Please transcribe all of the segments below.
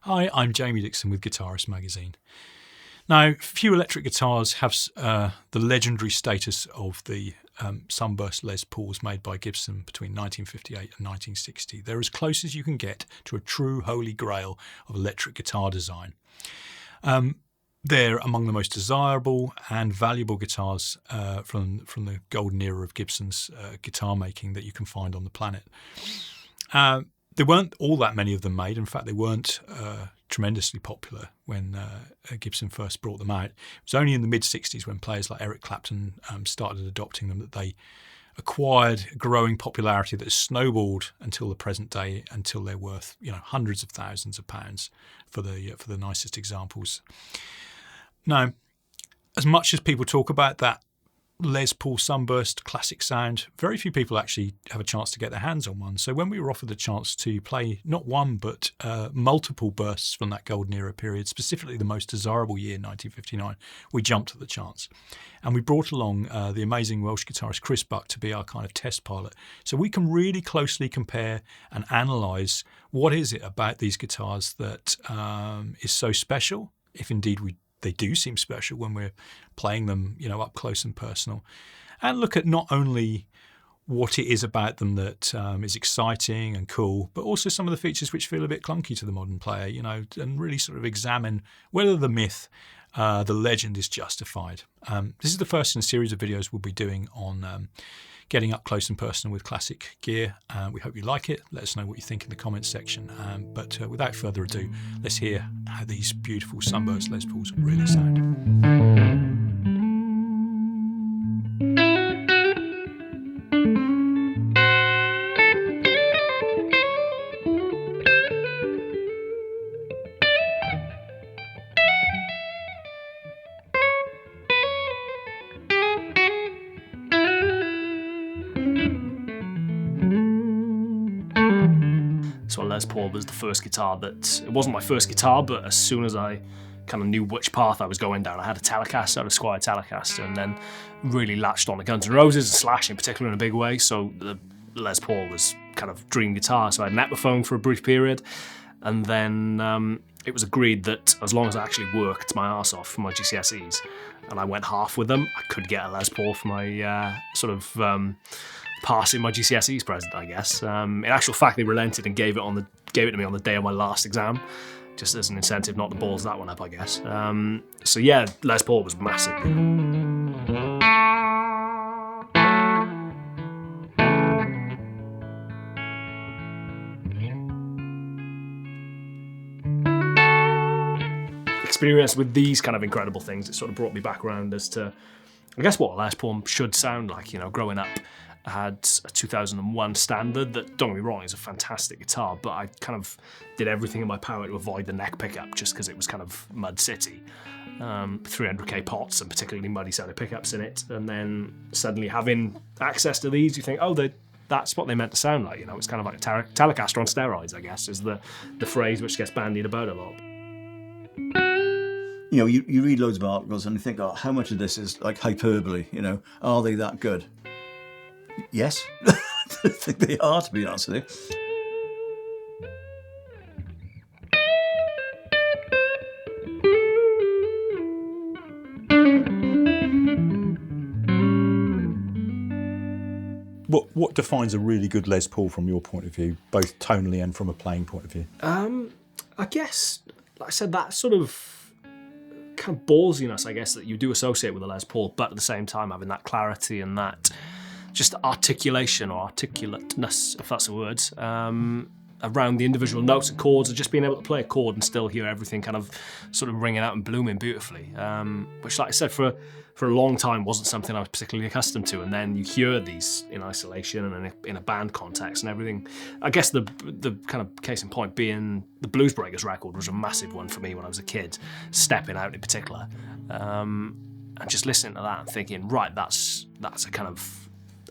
Hi, I'm Jamie Dixon with Guitarist magazine. Now, few electric guitars have the legendary status of the Sunburst Les Pauls made by Gibson between 1958 and 1960. They're as close as you can get to a true holy grail of electric guitar design. They're among the most desirable and valuable guitars from the golden era of Gibson's guitar making that you can find on the planet. There weren't all that many of them made. In fact, they weren't tremendously popular when Gibson first brought them out. It was only in the mid-60s when players like Eric Clapton started adopting them that they acquired growing popularity that has snowballed until the present day, until they're worth hundreds of thousands of pounds for the nicest examples. Now, as much as people talk about that Les Paul Sunburst classic sound, very few people actually have a chance to get their hands on one. So when we were offered the chance to play not one but multiple bursts from that golden era period, specifically the most desirable year, 1959, we jumped at the chance. And we brought along the amazing Welsh guitarist Chris Buck to be our kind of test pilot. So we can really closely compare and analyse what is it about these guitars that is so special, if indeed they do seem special when we're playing them, up close and personal, and look at not only what it is about them that is exciting and cool, but also some of the features which feel a bit clunky to the modern player, and really sort of examine whether the myth, the legend is justified. This is the first in a series of videos we'll be doing on getting up close and personal with classic gear. We hope you like it. Let us know what you think in the comments section. But without further ado, let's hear how these beautiful Sunburst Les Pauls really sound. So a Les Paul was the first guitar it wasn't my first guitar, but as soon as I kind of knew which path I was going down, I had a Telecaster, I had a Squier Telecaster, and then really latched on to Guns N' Roses and Slash in particular in a big way. So the Les Paul was kind of dream guitar. So I had an Epiphone for a brief period, and then it was agreed that as long as I actually worked my arse off for my GCSEs, and I went half with them, I could get a Les Paul for my passing my GCSEs present, I guess. In actual fact, they relented and gave it to me on the day of my last exam, just as an incentive not to balls that one up, I guess. So yeah, Les Paul was massive. Experience with these kind of incredible things, it sort of brought me back around as to, I guess, what a Les Paul should sound like. Growing up, I had a 2001 Standard that, don't get me wrong, is a fantastic guitar, but I kind of did everything in my power to avoid the neck pickup just because it was kind of Mud City. 300k pots and particularly muddy sounding pickups in it, and then suddenly having access to these, you think, that's what they meant to sound like. It's kind of like a Telecaster on steroids, I guess, is the phrase which gets bandied about a lot. You read loads of articles and you think, how much of this is like hyperbole? Are they that good? Yes, I think they are, to be honest with you. What defines a really good Les Paul from your point of view, both tonally and from a playing point of view? I guess, like I said, that sort of kind of ballsiness, I guess, that you do associate with a Les Paul, but at the same time having that clarity and that just articulation or articulateness, if that's a word, around the individual notes and chords, and just being able to play a chord and still hear everything kind of sort of ringing out and blooming beautifully, which, like I said, for a long time wasn't something I was particularly accustomed to. And then you hear these in isolation and in a band context and everything. I guess the kind of case in point being the Blues Breakers record was a massive one for me when I was a kid, Stepping Out in particular, and just listening to that and thinking, right, that's a kind of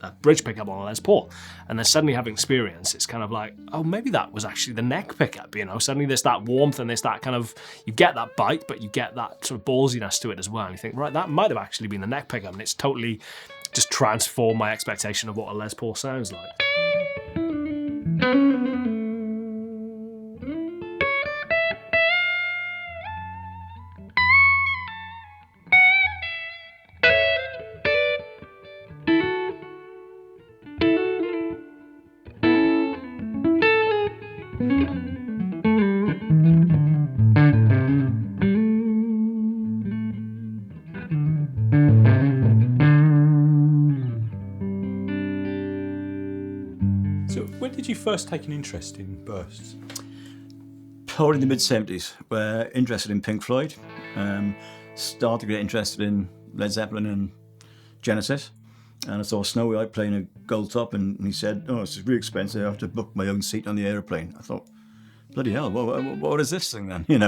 a bridge pickup on a Les Paul, and then suddenly having experience, it's kind of like, maybe that was actually the neck pickup. Suddenly there's that warmth and there's that kind of, you get that bite, but you get that sort of ballsiness to it as well. And you think, right, that might have actually been the neck pickup, and it's totally just transformed my expectation of what a Les Paul sounds like. first take an interest in bursts? Probably in the mid-70s, were interested in Pink Floyd, started to get interested in Led Zeppelin and Genesis, and I saw Snowy out playing a gold top, and he said, "Oh, this is really expensive. I have to book my own seat on the aeroplane." I thought, bloody hell, what is this thing then? And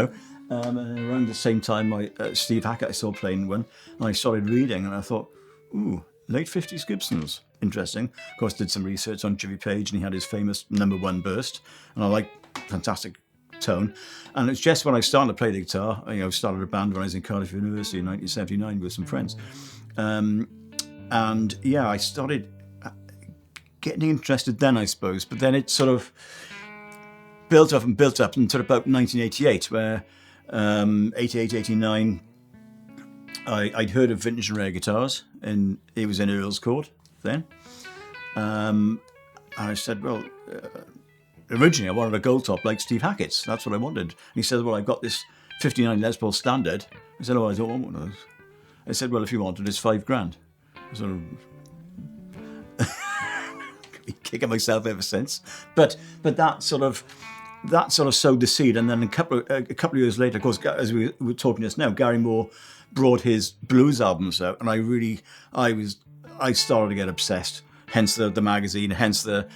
around the same time, Steve Hackett I saw playing one, and I started reading, and I thought, ooh, late 50s Gibsons, interesting. Of course, did some research on Jimmy Page, and he had his famous #1 burst, and I like fantastic tone. And it's just when I started to play the guitar, started a band when I was in Cardiff University in 1979 with some friends. I started getting interested then, I suppose, but then it sort of built up until about 1988, where 88, 89, I'd heard of Vintage and Rare Guitars, and it was in Earl's Court then. And I said, well, originally I wanted a gold top like Steve Hackett's. That's what I wanted. And he said, well, I've got this 59 Les Paul Standard. I said, oh, I don't want one of those. I said, well, if you want it, it's $5,000. Sort of kicking myself ever since. But that sort of sowed the seed. And then a couple of years later, of course, as we were talking just now, Gary Moore brought his blues albums out, and I started to get obsessed. Hence the magazine, hence the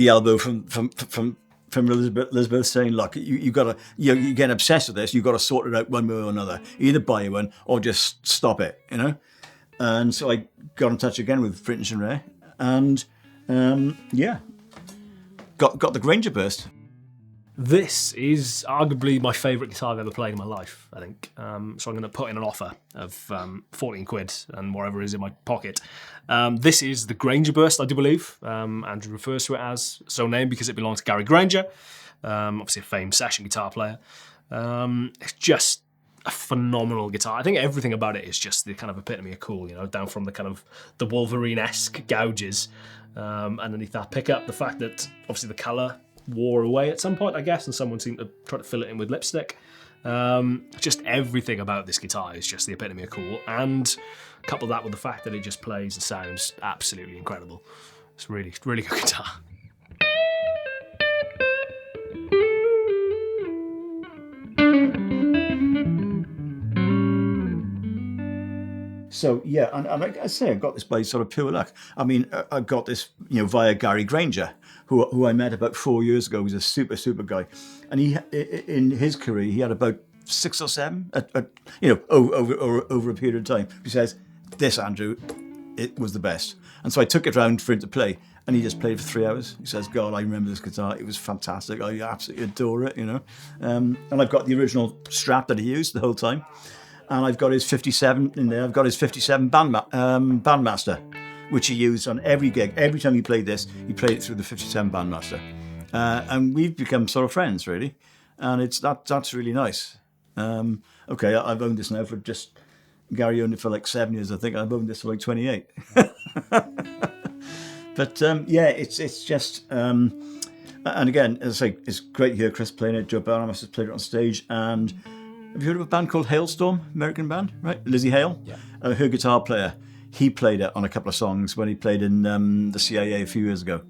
elbow from Elizabeth saying, look, you get obsessed with this, you've got to sort it out one way or another. Either buy one or just stop it, And so I got in touch again with Vintage and Rare, and got the Granger burst. This is arguably my favourite guitar I've ever played in my life, I think. So I'm going to put in an offer of 14 quid and whatever is in my pocket. This is the Granger burst, I do believe. Andrew refers to it as so named because it belongs to Gary Granger, obviously a famed session guitar player. It's just a phenomenal guitar. I think everything about it is just the kind of epitome of cool, down from the kind of the Wolverine-esque gouges underneath that pickup. The fact that obviously the colour wore away at some point, I guess, and someone seemed to try to fill it in with lipstick. Just everything about this guitar is just the epitome of cool, and couple that with the fact that it just plays and sounds absolutely incredible. It's really, really good guitar. So yeah, and like I say, I got this by sort of pure luck. I mean, I got this, via Gary Granger, who I met about 4 years ago. He was a super guy, and he, in his career, he had about 6 or 7, over a period of time. He says, "This, Andrew, it was the best." And so I took it round for him to play, and he just played for 3 hours. He says, "God, I remember this guitar. It was fantastic. I absolutely adore it." And I've got the original strap that he used the whole time. And I've got his 57 in there. I've got his 57 Bandmaster, which he used on every gig. Every time he played this, he played it through the 57 Bandmaster. And we've become sort of friends, really. And that's really nice. Okay, I've owned this now for Gary owned it for like 7 years, I think. I've owned this for like 28. But it's just... and again, as I say, it's great to hear Chris playing it. Joe Barnabas has played it on stage, and... Have you heard of a band called Hailstorm? American band, right? Lizzie Hale, yeah. Her guitar player. He played it on a couple of songs when he played in the CIA a few years ago.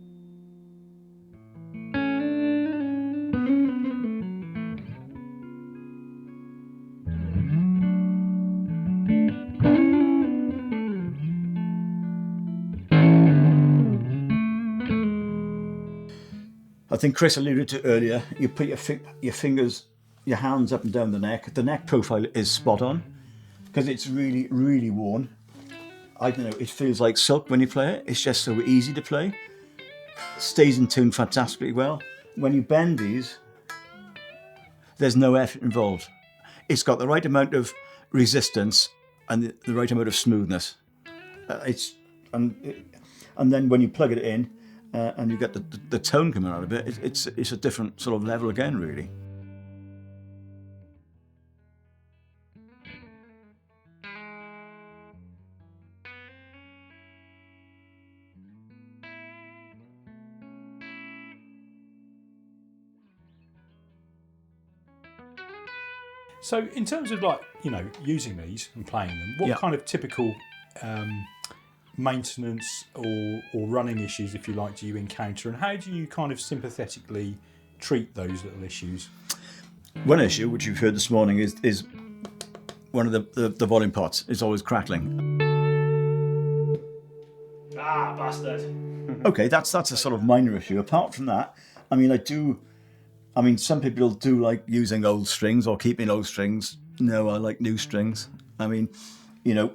I think Chris alluded to earlier, you put your fingers... your hands up and down the neck. The neck profile is spot on because it's really, really worn. I don't know, it feels like silk when you play it. It's just so easy to play. Stays in tune fantastically well. When you bend these, there's no effort involved. It's got the right amount of resistance and the right amount of smoothness. And then when you plug it in and you get the tone coming out of it, it's a different sort of level again, really. So in terms of using these and playing them, what kind of typical maintenance or running issues, if you like, do you encounter, and how do you kind of sympathetically treat those little issues? One issue, which you've heard this morning, is one of the volume pots is always crackling. Ah, bastard. Okay, that's a sort of minor issue. Apart from that, I mean, some people do like using old strings or keeping old strings. No, I like new strings. I mean, you know,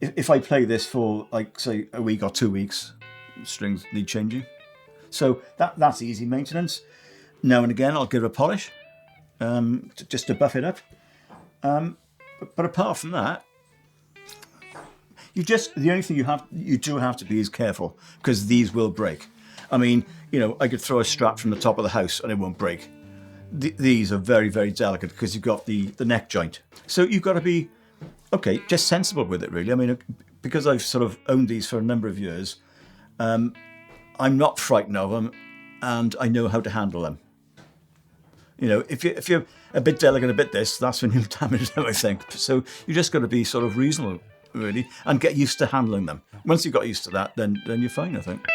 if I play this for, like, say, a week or 2 weeks, strings need changing. So that's easy maintenance. Now and again, I'll give it a polish, just to buff it up. But apart from that, the only thing you do have to be is careful, because these will break. I mean, you know, I could throw a strap from the top of the house and it won't break. These are very, very delicate because you've got the neck joint. So you've got to be, just sensible with it, really. I mean, because I've sort of owned these for a number of years, I'm not frightened of them, and I know how to handle them. You know, if you're a bit delicate, a bit this, that's when you'll damage them, I think. So you just got to be sort of reasonable, really, and get used to handling them. Once you've got used to that, then you're fine, I think.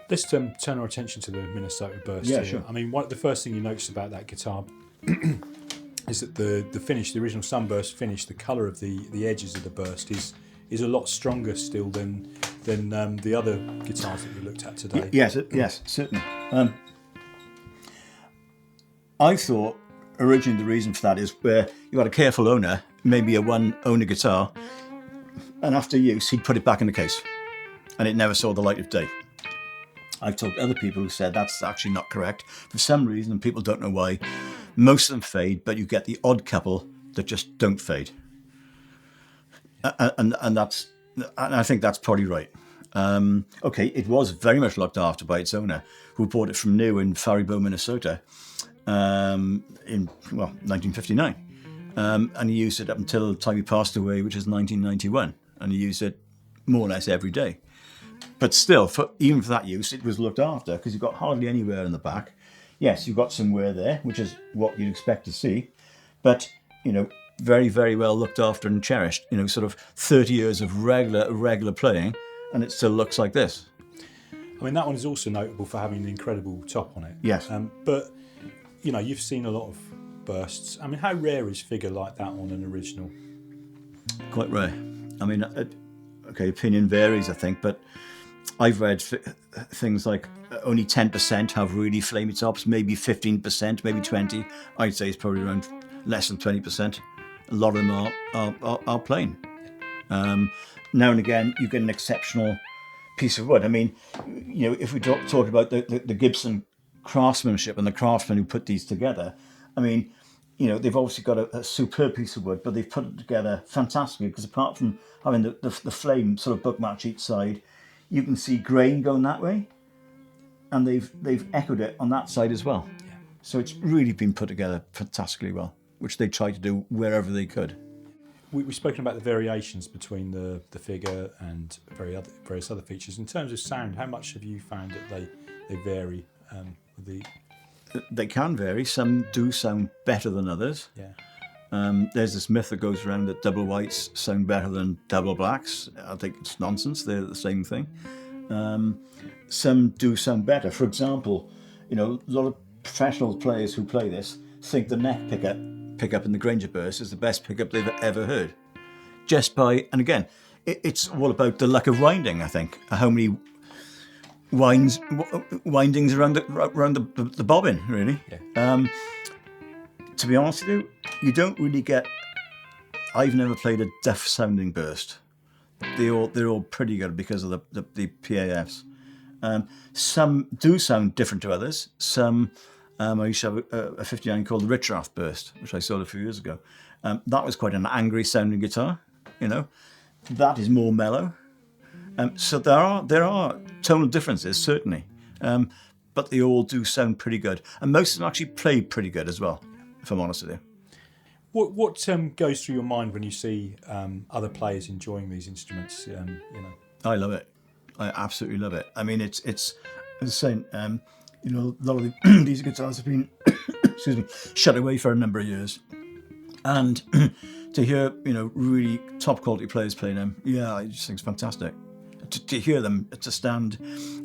Let's turn our attention to the Minnesota Burst. Yeah, here. sure. I mean, the first thing you notice about that guitar is that the finish, the original Sunburst finish, the colour of the edges of the burst is a lot stronger still than the other guitars that we looked at today. Yes, certainly. I thought originally the reason for that is where you had a careful owner, maybe a one-owner guitar, and after use he'd put it back in the case, and it never saw the light of day. I've talked to other people who said that's actually not correct. For some reason, and people don't know why, most of them fade, but you get the odd couple that just don't fade. And I think that's probably right. It was very much looked after by its owner, who bought it from new in Faribault, Minnesota, in 1959. And he used it up until the time he passed away, which is 1991. And he used it more or less every day. But still, even for that use, it was looked after, because you've got hardly any wear in the back. Yes, you've got some wear there, which is what you'd expect to see. But, you know, very, very well looked after and cherished. You know, sort of 30 years of regular playing, and it still looks like this. I mean, that one is also notable for having an incredible top on it. Yes. But, you know, you've seen a lot of bursts. I mean, how rare is figure like that on an original? Quite rare. I mean, opinion varies, I think, but I've read things like only 10% have really flamey tops, maybe 15%, maybe 20%. I'd say it's probably around less than 20%. A lot of them are plain. Now and again, you get an exceptional piece of wood. I mean, you know, if we talk about the Gibson craftsmanship and the craftsmen who put these together, I mean, you know, they've obviously got a superb piece of wood, but they've put it together fantastically, because apart from having the flame sort of bookmatch each side, you can see grain going that way, and they've echoed it on that side as well. Yeah. So it's really been put together fantastically well, which they tried to do wherever they could. We've spoken about the variations between the figure and various other features. In terms of sound, how much have you found that they vary? They can vary. Some do sound better than others. Yeah. There's this myth that goes around that double whites sound better than double blacks. I think it's nonsense. They're the same thing. Some do sound better. For example, you know, a lot of professional players who play this think the neck pickup in the Granger Burst is the best pickup they've ever heard. Just by, and again, it's all about the luck of winding, I think. How many windings around the bobbin, really. Yeah. To be honest with you, you don't really get. I've never played a deaf sounding burst. They're all pretty good because of the PAFs. Some do sound different to others. Some I used to have a 59 called the Richrath burst, which I sold a few years ago. That was quite an angry sounding guitar. That is more mellow. So there are tonal differences certainly, but they all do sound pretty good, and most of them actually play pretty good as well. If I'm honest with you. What goes through your mind when you see other players enjoying these instruments? I love it. I absolutely love it. I mean, it's as I was saying, a lot of these guitars have been, excuse me, shut away for a number of years, and to hear really top quality players playing them, I just think it's fantastic. To hear them, to stand.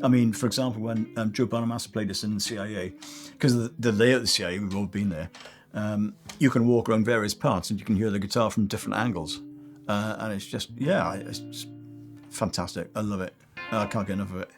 I mean, for example, when Joe Bonamassa played this in the CIA, because of the layout of the CIA, we've all been there. You can walk around various parts and you can hear the guitar from different angles, and it's just fantastic. I love it. I can't get enough of it.